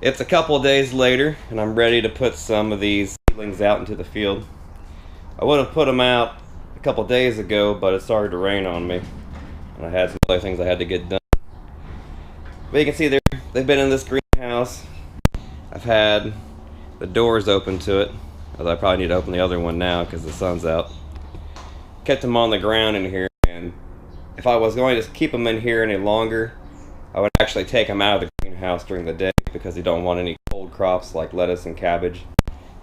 It's a couple of days later, and I'm ready to put some of these seedlings out into the field. I would have put them out a couple of days ago, but it started to rain on me, and I had some other things I had to get done. But you can see they've been in this greenhouse. I've had the doors open to it, although I probably need to open the other one now because the sun's out. Kept them on the ground in here, and if I was going to keep them in here any longer, I would actually take them out of the greenhouse during the day because you don't want any cold crops like lettuce and cabbage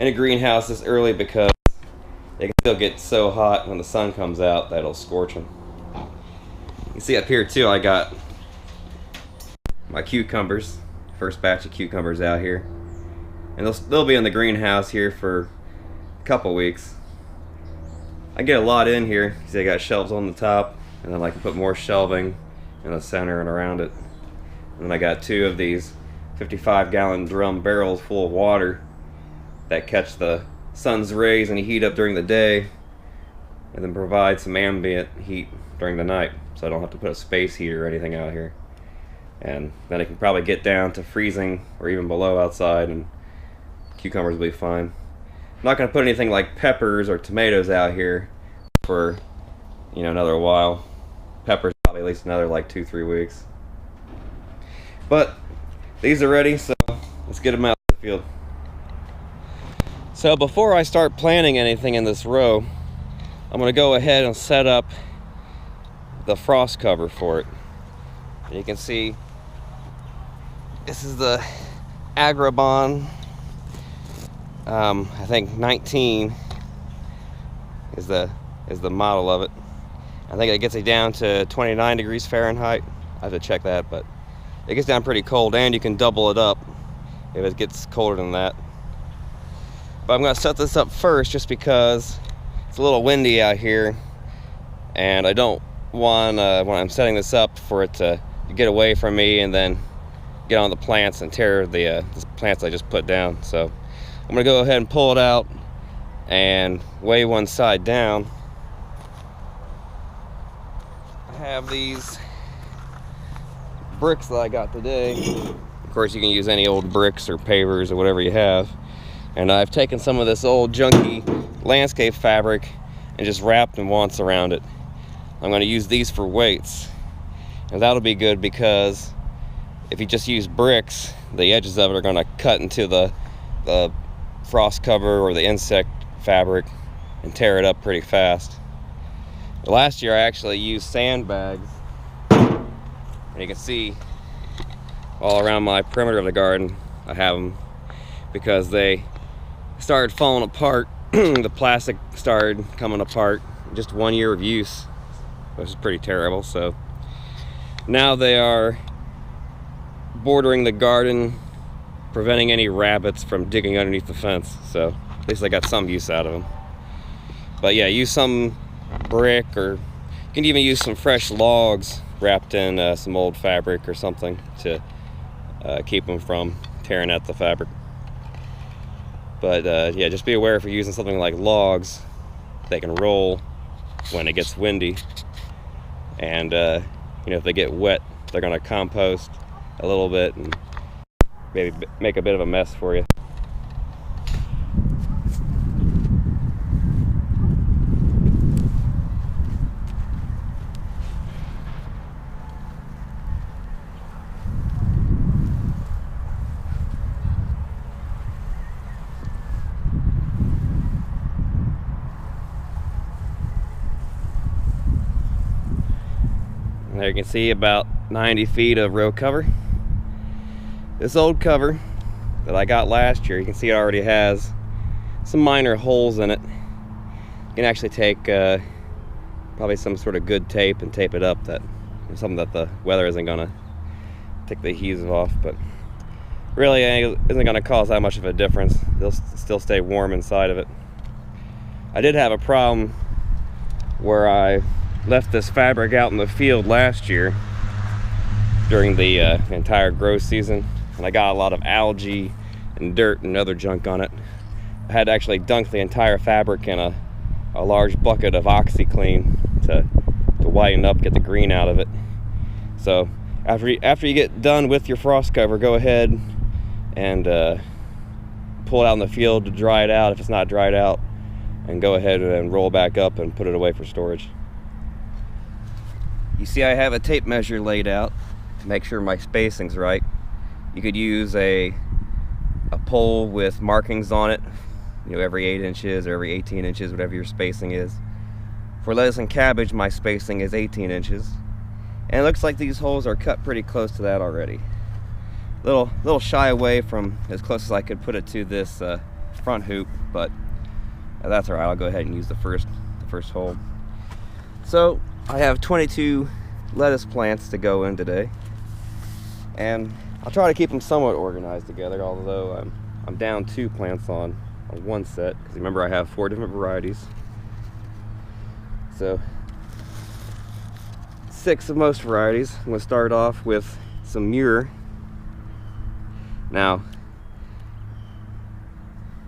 in a greenhouse this early, because they can still get so hot when the sun comes out that it'll scorch them. You can see up here too, I got my cucumbers, first batch of cucumbers out here, and they'll be in the greenhouse here for a couple weeks. I get a lot in here. See, I got shelves on the top, and then I can put more shelving in the center and around it. And then I got two of these 55-gallon drum barrels full of water that catch the sun's rays and heat up during the day, and then provide some ambient heat during the night, so I don't have to put a space heater or anything out here. And then it can probably get down to freezing or even below outside, and cucumbers will be fine. I'm not going to put anything like peppers or tomatoes out here for another while. Peppers probably at least another like 2-3 weeks. But these are ready, so let's get them out of the field. So before I start planting anything in this row, I'm going to go ahead and set up the frost cover for it. And you can see this is the Agribon, I think 19 is the model of it. I think it gets it down to 29 degrees Fahrenheit. I have to check that, but it gets down pretty cold, and you can double it up if it gets colder than that. But I'm going to set this up first just because it's a little windy out here, and I don't want, when I'm setting this up, for it to get away from me and then get on the plants and tear the plants I just put down. So I'm going to go ahead and pull it out and weigh one side down. I have these bricks that I got today. Of course, you can use any old bricks or pavers or whatever you have. And I've taken some of this old junky landscape fabric and just wrapped them once around it. I'm going to use these for weights. And that'll be good because if you just use bricks, the edges of it are going to cut into the frost cover or the insect fabric and tear it up pretty fast. Last year I actually used sandbags, and you can see all around my perimeter of the garden I have them, because they started falling apart. The plastic started coming apart in just 1 year of use, which is pretty terrible. So now they are bordering the garden, preventing any rabbits from digging underneath the fence. So at least I got some use out of them. But yeah, use some brick, or you can even use some fresh logs wrapped in some old fabric or something to keep them from tearing at the fabric. But yeah, just be aware if you're using something like logs, they can roll when it gets windy, and if they get wet, they're going to compost a little bit and maybe make a bit of a mess for you. There you can see about 90 feet of row cover. This old cover that I got last year, you can see it already has some minor holes in it. You can actually take probably some sort of good tape and tape it up, something that the weather isn't gonna take the adhesive off, but really isn't gonna cause that much of a difference. They'll still stay warm inside of it. I did have a problem where I left this fabric out in the field last year during the entire growth season, and I got a lot of algae and dirt and other junk on it. I had to actually dunk the entire fabric in a large bucket of OxyClean to whiten up, get the green out of it. So after you get done with your frost cover, go ahead and pull it out in the field to dry it out if it's not dried out, and go ahead and roll back up and put it away for storage. You see I have a tape measure laid out to make sure my spacing's right. You could use a pole with markings on it, you know, every 8 inches or every 18 inches, whatever your spacing is. For lettuce and cabbage, my spacing is 18 inches. And it looks like these holes are cut pretty close to that already. Little shy away from as close as I could put it to this front hoop, but that's alright. I'll go ahead and use the first hole. So I have 22 lettuce plants to go in today, and I'll try to keep them somewhat organized together, although I'm down 2 plants on one set, because remember I have 4 different varieties. So 6 of most varieties. I'm going to start off with some myrrh. Now,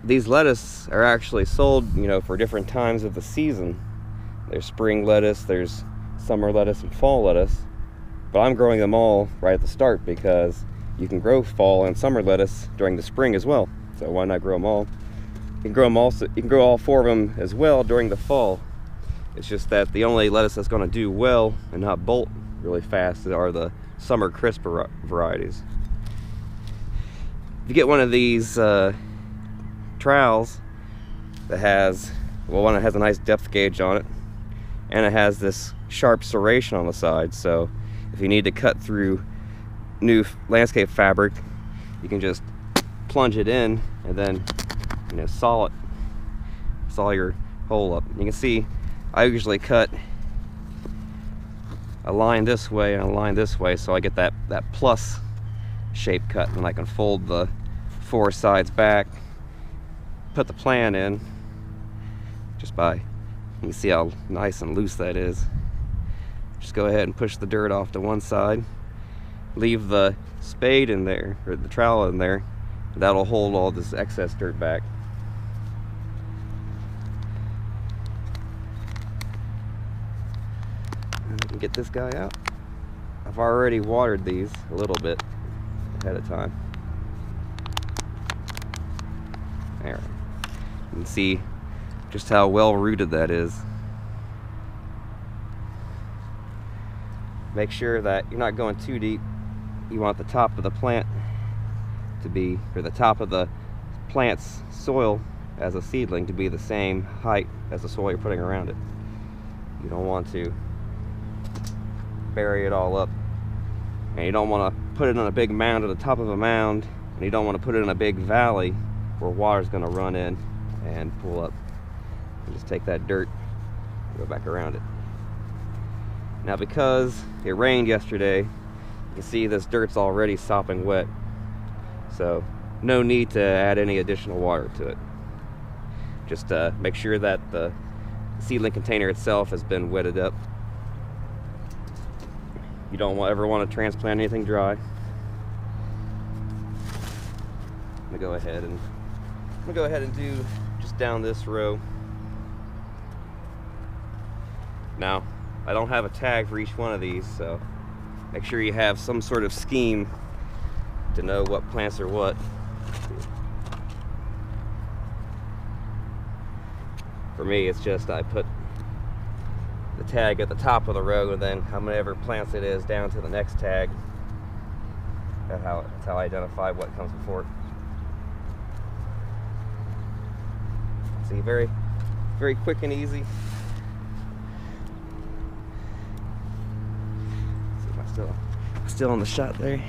these lettuce are actually sold, you know, for different times of the season. There's spring lettuce, there's summer lettuce, and fall lettuce. But I'm growing them all right at the start because you can grow fall and summer lettuce during the spring as well. So why not grow them all? You can grow them also. You can grow all 4 of them as well during the fall. It's just that the only lettuce that's going to do well and not bolt really fast are the summer crisp varieties. If you get one of these trowels that has, well, one that has a nice depth gauge on it, and it has this sharp serration on the side, so if you need to cut through new landscape fabric, you can just plunge it in and then, you know, saw your hole up. You can see I usually cut a line this way and a line this way, so I get that plus shape cut, and I can fold the 4 sides back, put the plant in just by, you can see how nice and loose that is. Just go ahead and push the dirt off to one side, leave the spade in there, or the trowel in there. That'll hold all this excess dirt back. And I can get this guy out. I've already watered these a little bit ahead of time. There. You can see just how well rooted that is. Make sure that you're not going too deep. You want the top of the plant to be, or the top of the plant's soil as a seedling to be the same height as the soil you're putting around it. You don't want to bury it all up, and you don't want to put it on a big mound at the top of a mound, and you don't want to put it in a big valley where water's going to run in and pull up. And just take that dirt and go back around it. Now, because it rained yesterday, you can see this dirt's already sopping wet, so no need to add any additional water to it. Just make sure that the seedling container itself has been wetted up. You don't ever want to transplant anything dry. I'm gonna go ahead and do just down this row. Now, I don't have a tag for each one of these, so make sure you have some sort of scheme to know what plants are what. For me, it's just I put the tag at the top of the row, and then how many plants it is down to the next tag. That's how I identify what comes before it. See, very, very quick and easy. See if I'm still on the shot there.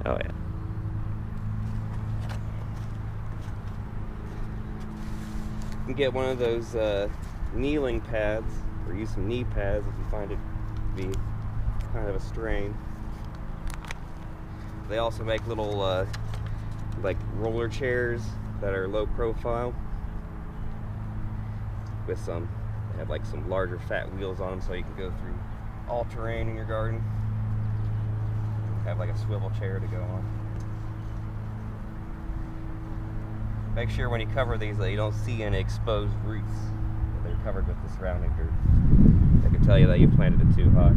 Oh yeah. You can get one of those kneeling pads, or use some knee pads if you find it to be kind of a strain. They also make little like roller chairs that are low profile with they have like some larger fat wheels on them, so you can go through all terrain in your garden. Have like a swivel chair to go on. Make sure when you cover these that you don't see any exposed roots, that they're covered with the surrounding dirt. I can tell you that you planted it too high.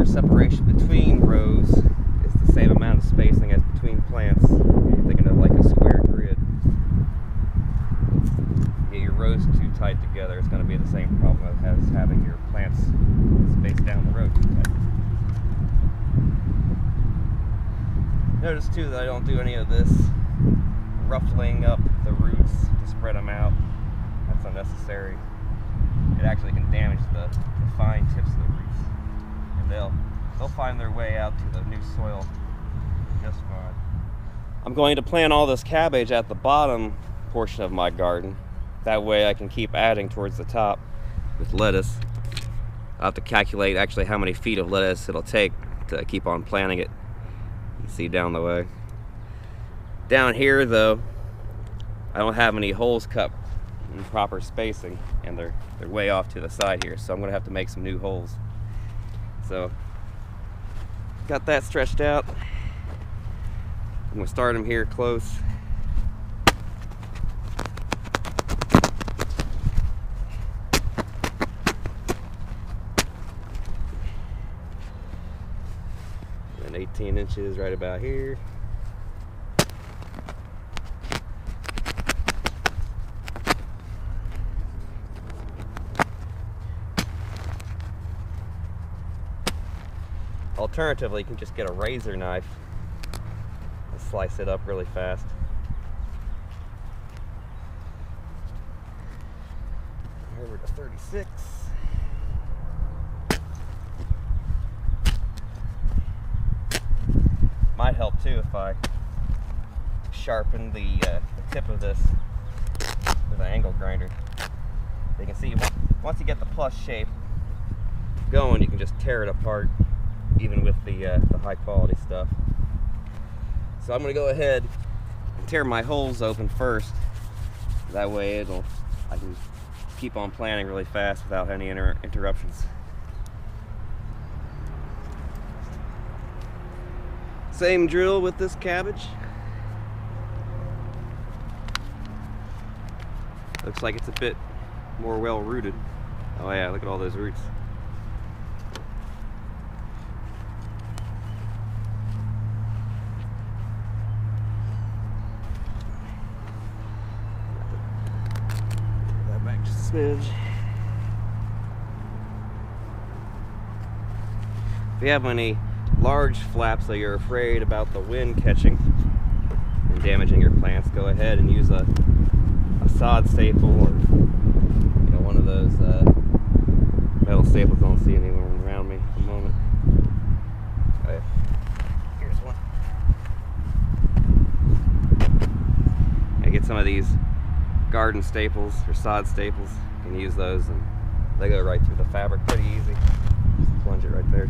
separation between rows is the same amount of spacing as between plants. You're thinking of like a square grid. Get your rows too tight together, it's going to be the same problem as having your plants spaced down the row too tight. Notice too that I don't do any of this ruffling up the roots to spread them out. That's unnecessary. It actually can damage the fine tips of the roots, and they'll find their way out to the new soil just fine. I'm going to plant all this cabbage at the bottom portion of my garden. That way I can keep adding towards the top with lettuce. I'll have to calculate actually how many feet of lettuce it'll take to keep on planting it. You can see down the way. Down here though, I don't have any holes cut in proper spacing, and they're way off to the side here, so I'm gonna have to make some new holes. So got that stretched out. I'm gonna start them here close. And 18 inches right about here. Alternatively, you can just get a razor knife and slice it up really fast. Over to 36. Might help too if I sharpen the tip of this with an angle grinder. You can see once you get the plus shape going, you can just tear it apart, even with the high quality stuff. So I'm going to go ahead and tear my holes open first. That way I can keep on planting really fast without any interruptions. Same drill with this cabbage. Looks like it's a bit more well rooted. Oh yeah, look at all those roots. Back just a smidge. If you have any large flaps that you're afraid about the wind catching and damaging your plants, go ahead and use a sod staple, or one of those metal staples. I don't see anywhere around me at the moment. Okay. Here's one. I get some of these garden staples or sod staples. You can use those and they go right through the fabric pretty easy. Just plunge it right there.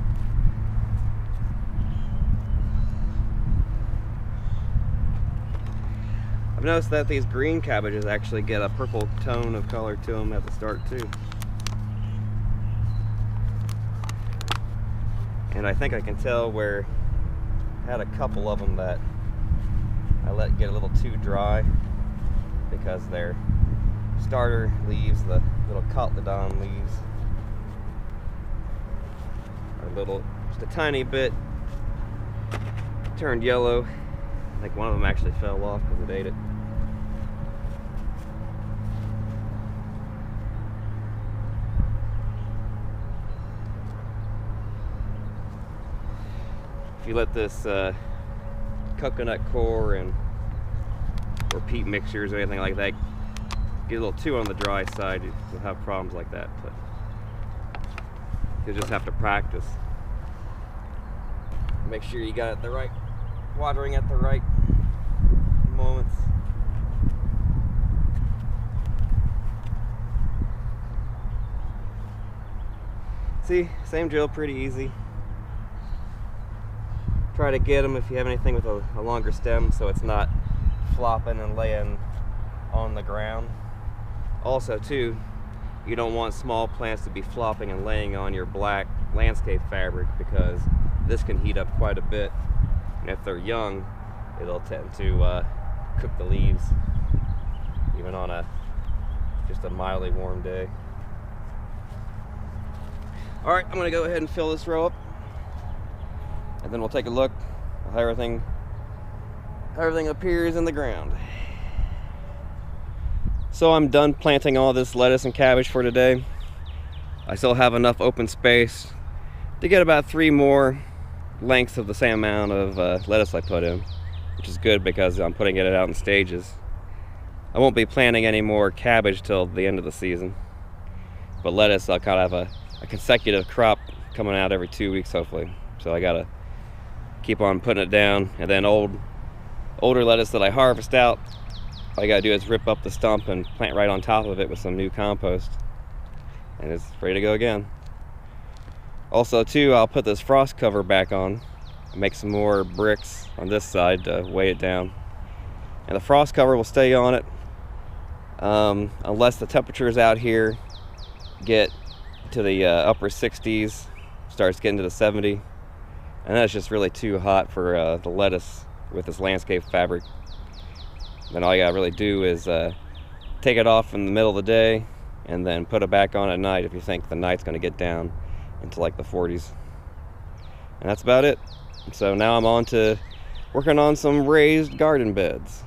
I've noticed that these green cabbages actually get a purple tone of color to them at the start too. And I think I can tell where I had a couple of them that I let get a little too dry, because their starter leaves, the little cotyledon leaves, are just a tiny bit turned yellow. I think one of them actually fell off because it ate it. If you let this coconut coir or peat mixtures or anything like that get a little too on the dry side, you'll have problems like that. But you'll just have to practice. Make sure you got it the right watering at the right moments. See, same drill, pretty easy. Try to get them if you have anything with a longer stem, so it's not flopping and laying on the ground. Also too, you don't want small plants to be flopping and laying on your black landscape fabric, because this can heat up quite a bit, and if they're young, it'll tend to cook the leaves, even on just a mildly warm day. Alright, I'm going to go ahead and fill this row up. and then we'll take a look at how everything appears in the ground. So I'm done planting all this lettuce and cabbage for today. I still have enough open space to get about 3 more lengths of the same amount of lettuce I put in, which is good because I'm putting it out in stages. I won't be planting any more cabbage till the end of the season, but lettuce I'll kind of have a consecutive crop coming out every 2 weeks hopefully. So I gotta keep on putting it down, and then older lettuce that I harvest out, all I gotta do is rip up the stump and plant right on top of it with some new compost, and it's ready to go again. Also too, I'll put this frost cover back on and make some more bricks on this side to weigh it down, and the frost cover will stay on it unless the temperatures out here get to the upper 60s, starts getting to the 70, and that's just really too hot for the lettuce with this landscape fabric. Then all you gotta really do is take it off in the middle of the day and then put it back on at night if you think the night's gonna get down into like the 40s. And that's about it. So now I'm on to working on some raised garden beds.